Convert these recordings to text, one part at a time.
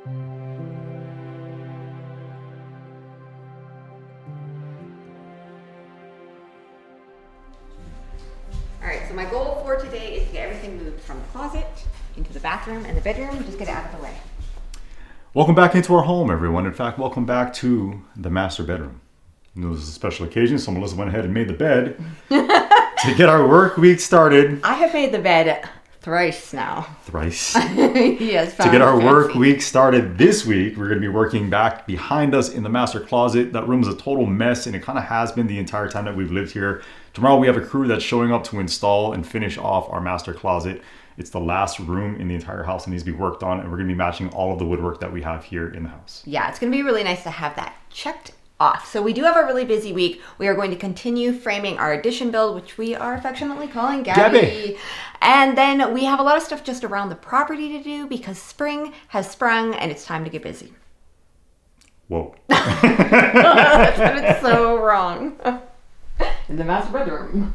Alright, so my goal for today is to get everything moved from the closet into the bathroom and the bedroom, just get it out of the way. Welcome back into our home, everyone. In fact, welcome back to the master bedroom. You know, this is a special occasion, so Melissa went ahead and made the bed to get our work week started. I have made the bed thrice now. Thrice. Yes, to get our work week started this week, we're going to be working back behind us in the master closet. That room is a total mess, and it kind of has been the entire time that we've lived here. Tomorrow we have a crew that's showing up to install and finish off our master closet. It's the last room in the entire house that needs to be worked on, and we're going to be matching all of the woodwork that we have here in the house. Yeah, it's going to be really nice to have that checked off. So we do have a really busy week. We are going to continue framing our addition build, which we are affectionately calling Gabby. And then we have a lot of stuff just around the property to do because spring has sprung and it's time to get busy. Whoa. That's so wrong. In the master bedroom.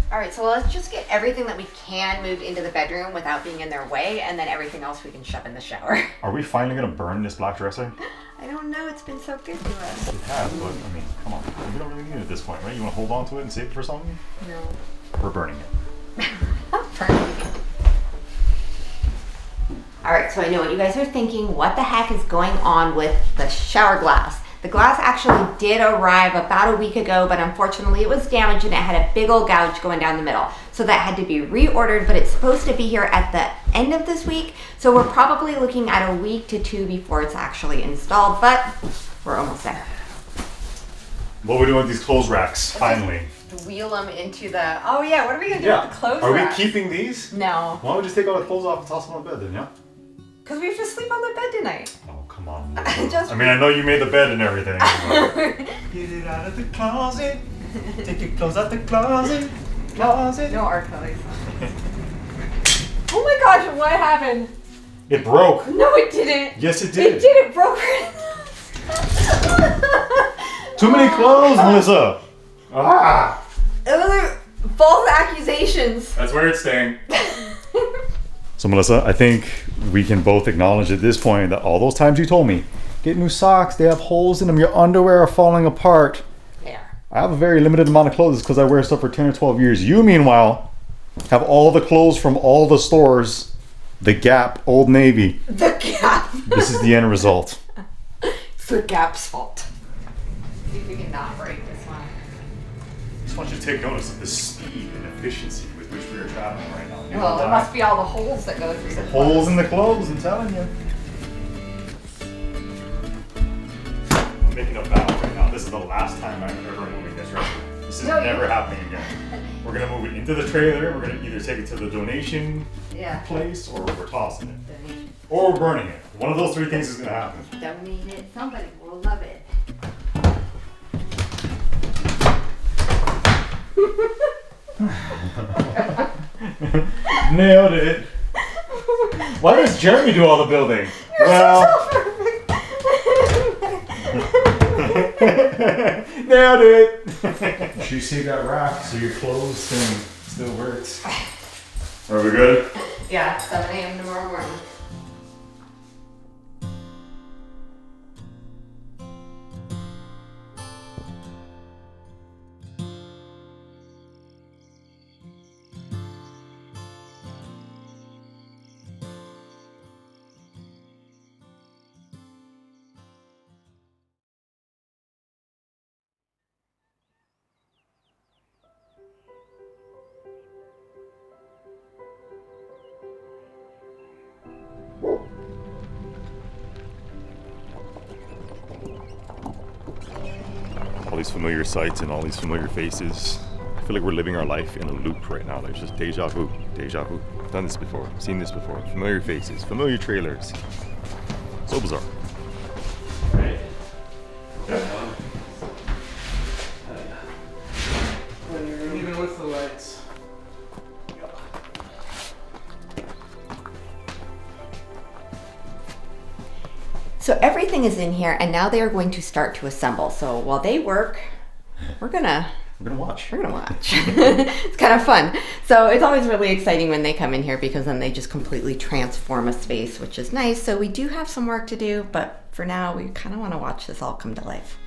All right, so let's just get everything that we can moved into the bedroom without being in their way, and then everything else we can shove in the shower. Are we finally going to burn this black dresser? I don't know. It's been so good to us. It has, but I mean, come on. We don't really need it at this point, right? You want to hold on to it and save it for something? No. We're burning it. All right, so I know what you guys are thinking. What the heck is going on with the shower glass? The glass actually did arrive about a week ago, but unfortunately it was damaged and it had a big old gouge going down the middle. So that had to be reordered, but it's supposed to be here at the end of this week. So we're probably looking at a week to two before it's actually installed, but we're almost there. What are we doing with these clothes racks, finally? Wheel them into the, oh yeah, what are we gonna do with the clothes Are racks? we keeping these? No. Why don't we just take all the clothes off and toss them on the bed then, yeah? Because we have to sleep on the bed tonight. Oh, come on. Just I mean, I know you made the bed and everything. Get it out of the closet. Take your clothes out the closet. Closet. No, our clothes. Oh my gosh, what happened? It broke. No, it didn't. Yes, it did. It did. It broke. Too many clothes, Melissa. Ah. Those are false accusations. That's where it's staying. So, Melissa, I think we can both acknowledge at this point that all those times you told me, get new socks, they have holes in them, your underwear are falling apart. Yeah. I have a very limited amount of clothes because I wear stuff for 10 or 12 years. You, meanwhile, have all the clothes from all the stores. The Gap, Old Navy. The Gap. This is the end result. It's the Gap's fault. See if we can not break this one. I just want you to take notice of the speed and efficiency with which we are traveling right now. Well, it must be all the holes that go through the holes in the clothes, I'm telling you. I'm making a vow right now. This is the last time I'm ever moving this restaurant. This is never happening again. We're going to move it into the trailer. We're going to either take it to the donation place or we're tossing it. Or we're burning it. One of those three things is going to happen. Donate it. Somebody will love it. Nailed it. Why does Jeremy do all the building? Nailed it. You see that rack so your clothes thing still works. Are we good? Yeah, 7 a.m. tomorrow morning. All these familiar sights and all these familiar faces. I feel like we're living our life in a loop right now. There's just deja vu, deja vu. I've done this before, seen this before. Familiar faces, familiar trailers. So bizarre. Right? Yeah. Even with the lights. So everything is in here and now they are going to start to assemble. So while they work, we're gonna We're gonna watch. We're gonna watch. It's kind of fun. So it's always really exciting when they come in here because then they just completely transform a space, which is nice. So we do have some work to do, but for now we kind of want to watch this all come to life.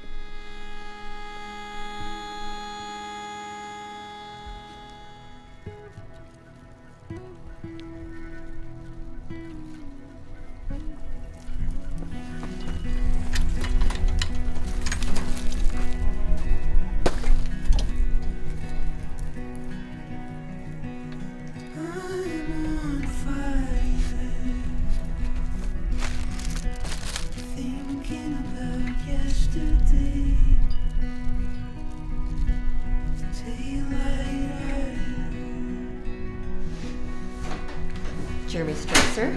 Jeremy Stresser.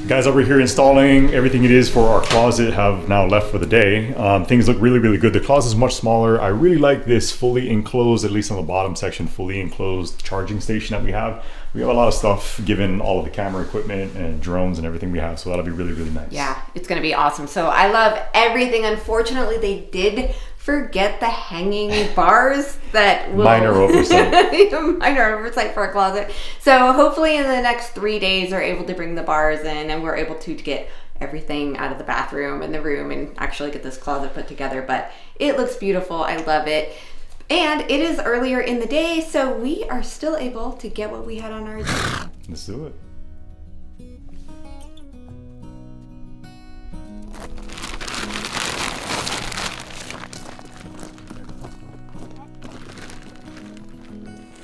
Guys over here installing everything it is for our closet have now left for the day. Things look really, really good. The closet is much smaller. I really like this fully enclosed, at least on the bottom section, fully enclosed charging station that we have. We have a lot of stuff given all of the camera equipment and drones and everything we have, so that'll be really, really nice. Yeah, it's gonna be awesome. So I love everything. Unfortunately, they did forget the hanging bars that will... Minor oversight. Minor oversight for our closet. So hopefully in the next 3 days we're able to bring the bars in and we're able to get everything out of the bathroom and the room and actually get this closet put together. But it looks beautiful. I love it. And it is earlier in the day, so we are still able to get what we had on our agenda. Let's do it.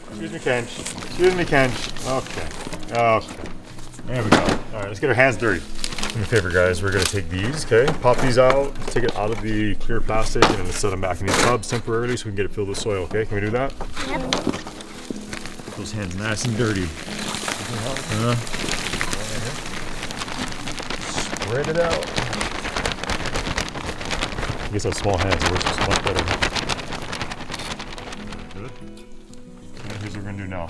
Excuse me, Kench. Excuse me, Kench. Okay. Okay. There we go. All right, let's get our hands dirty. Do me a favor, guys. We're gonna take these, okay? Pop these out, take it out of the clear plastic, and then let's set them back in these tubs temporarily so we can get it filled with soil, okay? Can we do that? Yep. Get those hands nice and dirty. Spread it out. I guess I have small hands, it works just much better. Good. Okay, here's what we're gonna do now.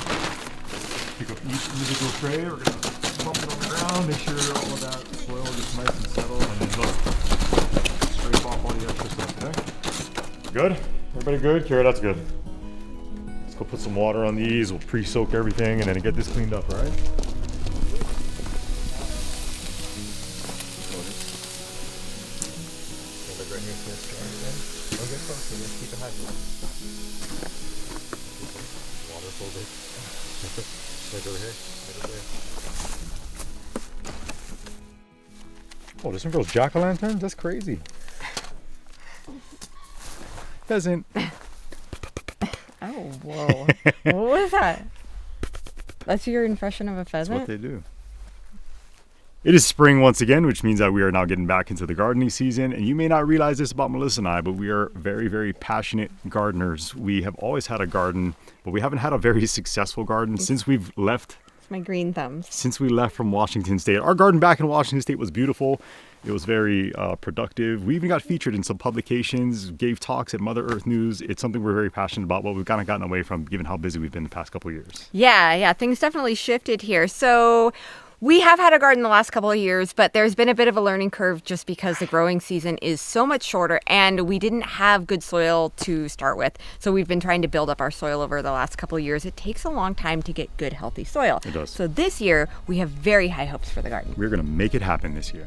Pick up each individual tray, we're gonna bump it on the ground, make sure all of that soil gets nice and settled, and then look, scrape off all the extra stuff, okay? Good? Everybody good? Kara, that's good. Let's go put some water on these, we'll pre-soak everything, and then get this cleaned up, alright? Keep it high. Water phobic. Right over here. Right over there. Oh, this one goes jack-o'-lanterns? That's crazy. Pheasant. Oh, whoa. What was that? That's your impression of a That's pheasant? what they do. It is spring once again, which means that we are now getting back into the gardening season. And you may not realize this about Melissa and I, but we are very, very passionate gardeners. We have always had a garden, but we haven't had a very successful garden since we've left. It's my green thumbs. Since we left from Washington State. Our garden back in Washington State was beautiful. It was very productive. We even got featured in some publications, gave talks at Mother Earth News. It's something we're very passionate about, but we've kind of gotten away from given how busy we've been the past couple of years. Yeah, things definitely shifted here. So we have had a garden the last couple of years, but there's been a bit of a learning curve just because the growing season is so much shorter and we didn't have good soil to start with. So we've been trying to build up our soil over the last couple of years. It takes a long time to get good, healthy soil. It does. So this year, we have very high hopes for the garden. We're going to make it happen this year.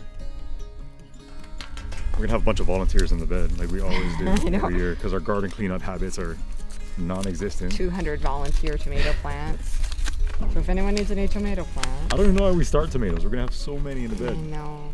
We're going to have a bunch of volunteers in the bed like we always do every year because our garden cleanup habits are non-existent. 200 volunteer tomato plants. So if anyone needs a tomato plant. I don't even know how we start tomatoes. We're going to have so many in the I bed. know.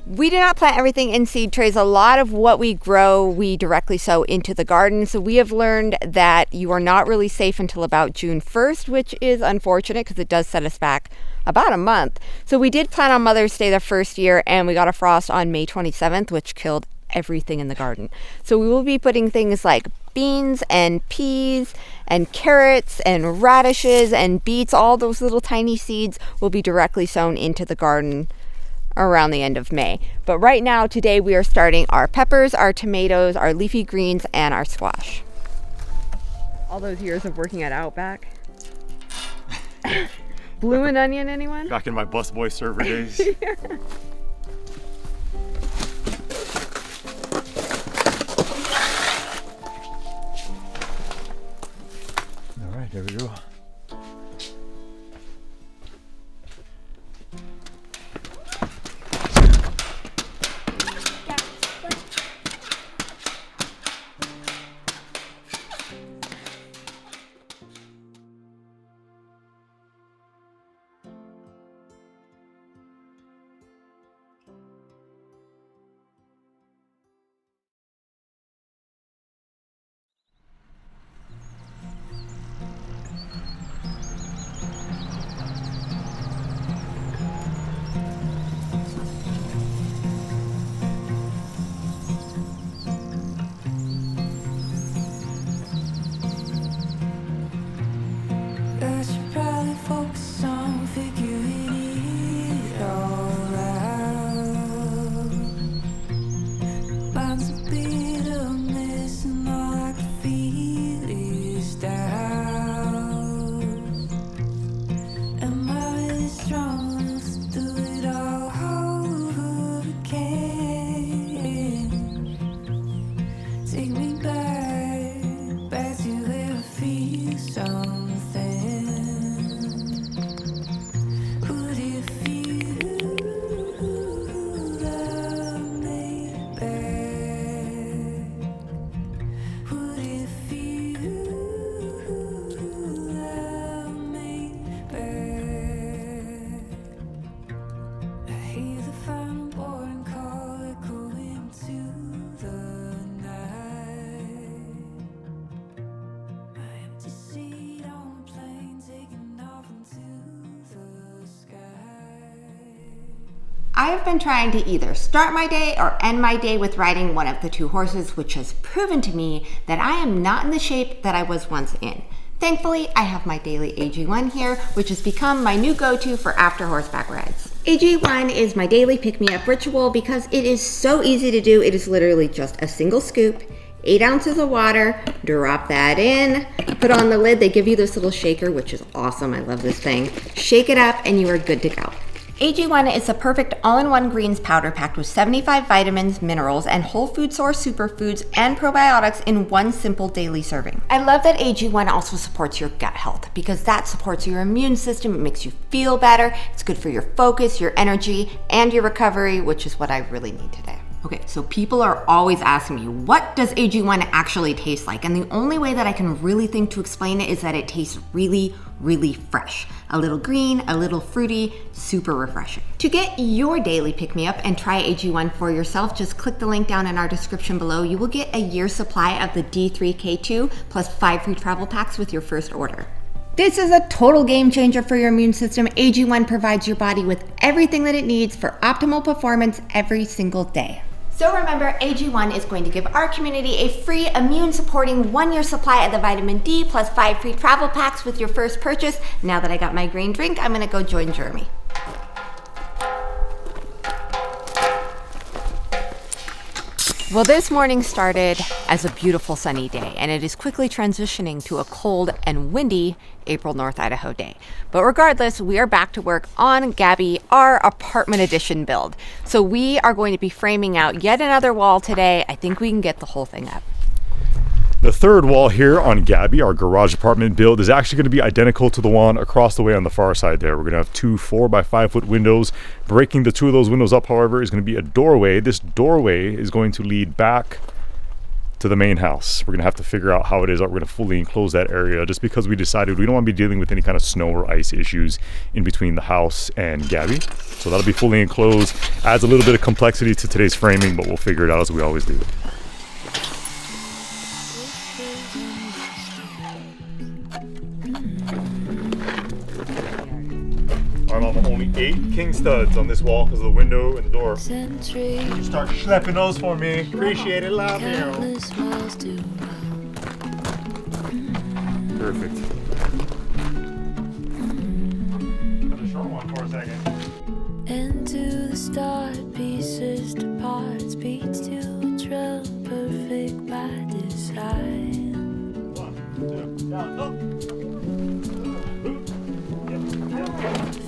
We do not plant everything in seed trays. A lot of what we grow, we directly sow into the garden. So we have learned that you are not really safe until about June 1st, which is unfortunate because it does set us back about a month. So we did plant on Mother's Day the first year and we got a frost on May 27th, which killed everything in the garden. So we will be putting things like beans and peas and carrots and radishes and beets. All those little tiny seeds will be directly sown into the garden around the end of May. But right now, today, we are starting our peppers, our tomatoes, our leafy greens, and our squash. All those years of working at Outback. Bloomin' Onion, anyone? Back in my busboy server days. right, there we go. I should probably focus on figuring it all out. Mine's a bit of a mess and all I can feel is doubt. Am I really strong enough to do it all over again? Take me back to where I feel something. What if you love me back? What if you love me back? I hear the final boarding call echoing to the night. My empty seat on a plane taking off into the sky. I have been trying to either start my day or end my day with riding one of the two horses, which has proven to me that I am not in the shape that I was once in. Thankfully, I have my daily AG1 here, which has become my new go-to for after horseback rides. AG1 is my daily pick-me-up ritual because it is so easy to do. It is literally just a single scoop, 8 ounces of water, drop that in, put on the lid. They give you this little shaker, which is awesome. I love this thing. Shake it up and you are good to go. AG1 is the perfect all-in-one greens powder packed with 75 vitamins, minerals, and whole food source superfoods and probiotics in one simple daily serving. I love that AG1 also supports your gut health because that supports your immune system. It makes you feel better. It's good for your focus, your energy, and your recovery, which is what I really need today. Okay, so people are always asking me, what does AG1 actually taste like? And the only way that I can really think to explain it is that it tastes really, really fresh. A little green, a little fruity, super refreshing. To get your daily pick-me-up and try AG1 for yourself, just click the link down in our description below. You will get a year's supply of the D3K2 plus 5 free travel packs with your first order. This is a total game changer for your immune system. AG1 provides your body with everything that it needs for optimal performance every single day. So remember, AG1 is going to give our community a free immune-supporting 1-year supply of the vitamin D plus 5 free travel packs with your first purchase. Now that I got my green drink, I'm gonna go join Jeremy. Well, this morning started as a beautiful sunny day, and it is quickly transitioning to a cold and windy April North Idaho day. But regardless, we are back to work on Gabby, our apartment addition build. So we are going to be framing out yet another wall today. I think we can get the whole thing up. The third wall here on Gabby, our garage apartment build, is actually going to be identical to the one across the way on the far side there. We're going to have 2 4x5-foot windows. Breaking the 2 of those windows up, however, is going to be a doorway. This doorway is going to lead back to the main house. We're going to have to figure out how it is that we're going to fully enclose that area, just because we decided we don't want to be dealing with any kind of snow or ice issues in between the house and Gabby. So that'll be fully enclosed. Adds a little bit of complexity to today's framing, but we'll figure it out as we always do. Our mama, only 8 king studs on this wall because of the window and the door. Start schlepping those for me. Appreciate it, love you. Perfect. Got a short one for a second. And to the start, pieces to parts, beats to a drum, perfect by design. 1, 2, down, up.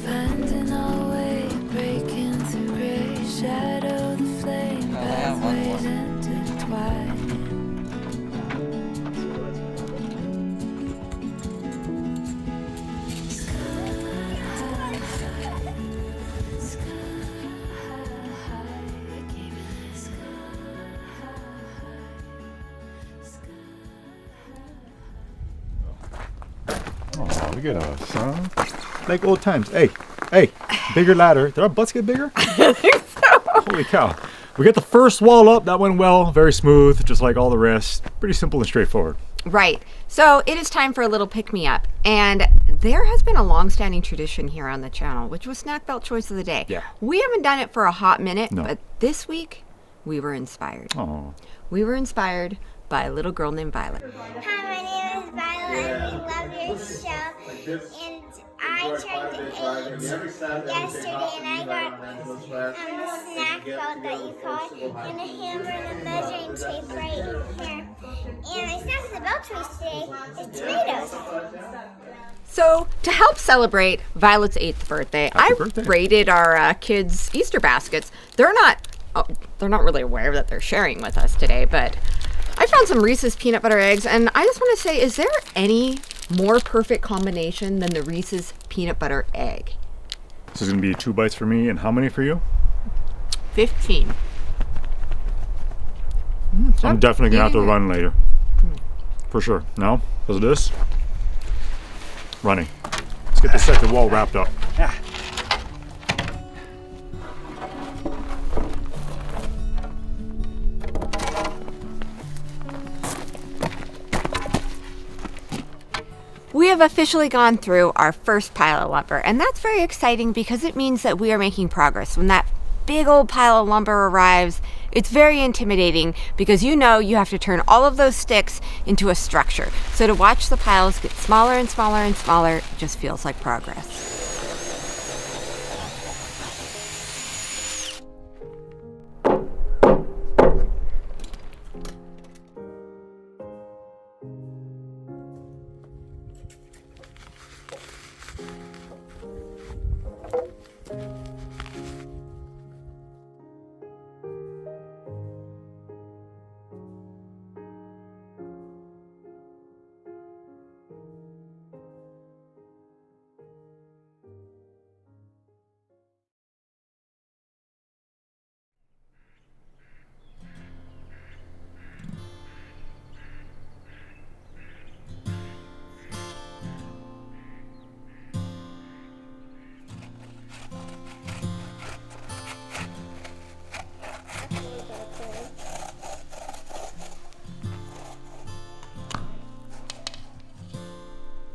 Finding our way, breaking through gray shadow, the flame, pathways intertwined. Oh, look at us, huh? Like old times. Hey, bigger ladder. Did our butts get bigger? I think so. Holy cow. We got the first wall up. That went well. Very smooth, just like all the rest. Pretty simple and straightforward. Right. So it is time for a little pick-me-up. And there has been a long-standing tradition here on the channel, which was Snack Belt Choice of the Day. Yeah. We haven't done it for a hot minute, No. but this week we were inspired. Oh. We were inspired by a little girl named Violet. Hi, my name is Violet, and we love your show. And I turned 8 yesterday, and I got the snack belt that you call it, and a hammer and a measuring tape right here. And my snack of the belt choice today is tomatoes. So to help celebrate Violet's 8th birthday, Happy birthday. rated our kids' Easter baskets. They're not really aware that they're sharing with us today, but I found some Reese's peanut butter eggs, and I just want to say, is there any more perfect combination than the Reese's peanut butter egg? This is going to be 2 bites for me, and how many for you? 15. I'm definitely going to have to eating it. run later. For sure. No? Because of this? Running. Let's get the second wall wrapped up. We have officially gone through our first pile of lumber, and that's very exciting because it means that we are making progress. When that big old pile of lumber arrives, it's very intimidating because you know you have to turn all of those sticks into a structure. So to watch the piles get smaller and smaller and smaller just feels like progress.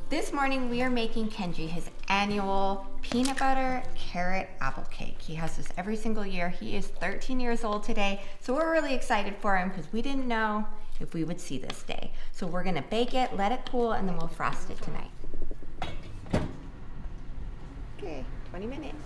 This morning we are making Kenji his annual peanut butter carrot apple cake. He has this every single year. He is 13 years old today, so we're really excited for him because we didn't know if we would see this day. So we're gonna bake it, let it cool, and then we'll frost it tonight. Okay, 20 minutes.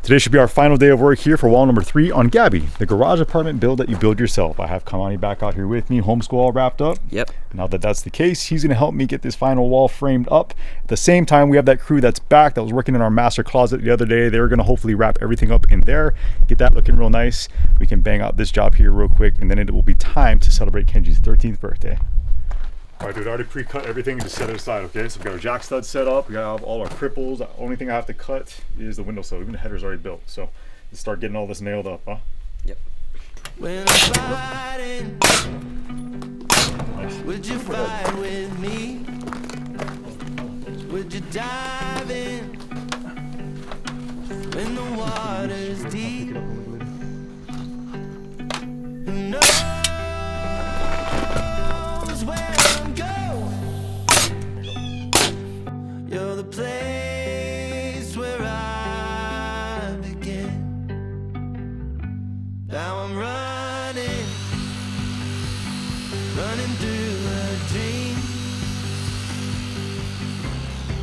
Today should be our final day of work here for wall number 3 on Gabby, the garage apartment build that you build yourself. I have Kamani back out here with me, homeschool all wrapped up. Yep. Now that that's the case, he's going to help me get this final wall framed up. At the same time, we have that crew that's back that was working in our master closet the other day. They're going to hopefully wrap everything up in there, get that looking real nice. We can bang out this job here real quick, and then it will be time to celebrate Kenji's 13th birthday. All right, dude, I already pre-cut everything and just set it aside, okay? So we got our jack studs set up, we got all our cripples. The only thing I have to cut is the windowsill. Even the header's already built. So let's start getting all this nailed up, huh? Yep. When I'm fighting, would you fight with me? Would you dive in when the water's deep? Who knows where I'm going? You're the place where I begin. Now I'm running through a dream.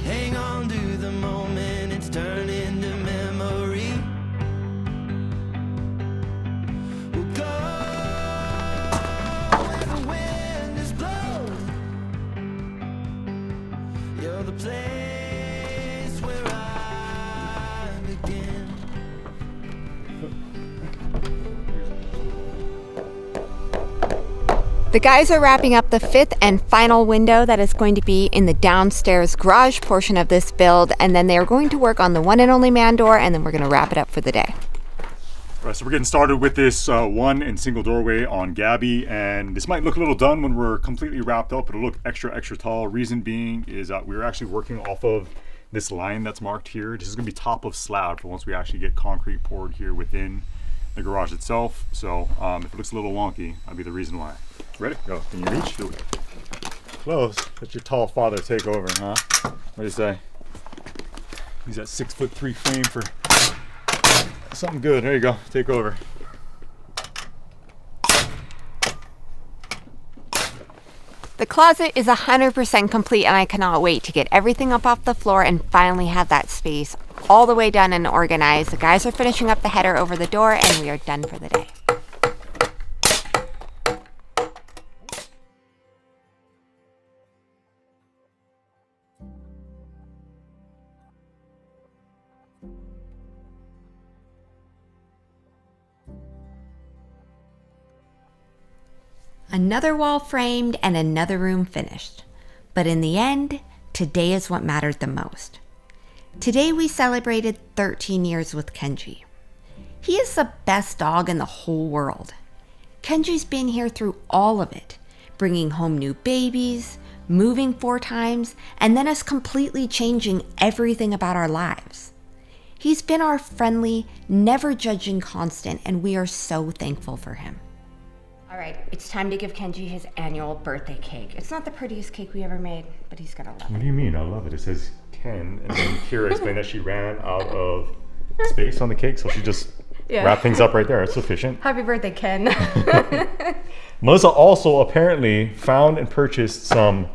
Hang on to the moment, it's turning to memory. We'll go where the wind is blowing. You're the place where I begin. The guys are wrapping up the 5th and final window that is going to be in the downstairs garage portion of this build, and then they are going to work on the one and only man door, and then we're going to wrap it up for the day. All Right, so we're getting started with this one and single doorway on Gabby, and this might look a little done when we're completely wrapped up. It'll look extra tall. Reason being is we're actually working off of this line that's marked here. This is going to be top of slab for once we actually get concrete poured here within the garage itself. So if it looks a little wonky, that'll be the reason why. Ready? Go. Can you reach? Do it. Close. Let your tall father take over, huh? What do you say? Use that 6'3" frame for something good. There you go. Take over. The closet is 100% complete, and I cannot wait to get everything up off the floor and finally have that space all the way done and organized. The guys are finishing up the header over the door, and we are done for the day. Another wall framed and another room finished. But in the end, today is what mattered the most. Today we celebrated 13 years with Kenji. He is the best dog in the whole world. Kenji's been here through all of it, bringing home new babies, moving 4 times, and then us completely changing everything about our lives. He's been our friendly, never judging constant, and we are so thankful for him. All right, it's time to give Kenji his annual birthday cake. It's not the prettiest cake we ever made, but he's gonna love What it. do you mean? I love it. It says Ken, and then Kira explained that she ran out of space on the cake, so she just wrapped things up right there. It's sufficient. Happy birthday, Ken. Melissa also apparently found and purchased some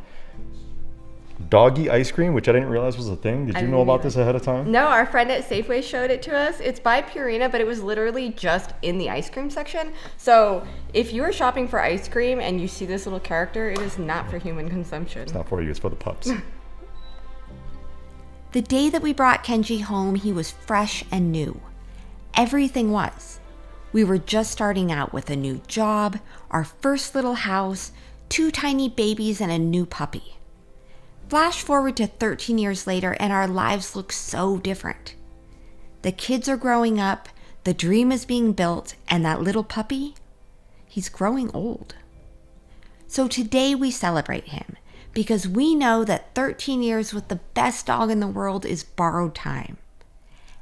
doggy ice cream, which I didn't realize was a thing. Did you know about this ahead of time? No, our friend at Safeway showed it to us. It's by Purina, but it was literally just in the ice cream section. So if you are shopping for ice cream and you see this little character, it is not for human consumption. It's not for you, it's for the pups. The day that we brought Kenji home, he was fresh and new. Everything was. We were just starting out with a new job, our first little house, 2 tiny babies, and a new puppy. Flash forward to 13 years later, and our lives look so different. The kids are growing up, the dream is being built, and that little puppy, he's growing old. So today we celebrate him, because we know that 13 years with the best dog in the world is borrowed time.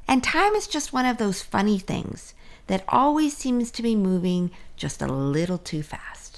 And time is just one of those funny things that always seems to be moving just a little too fast.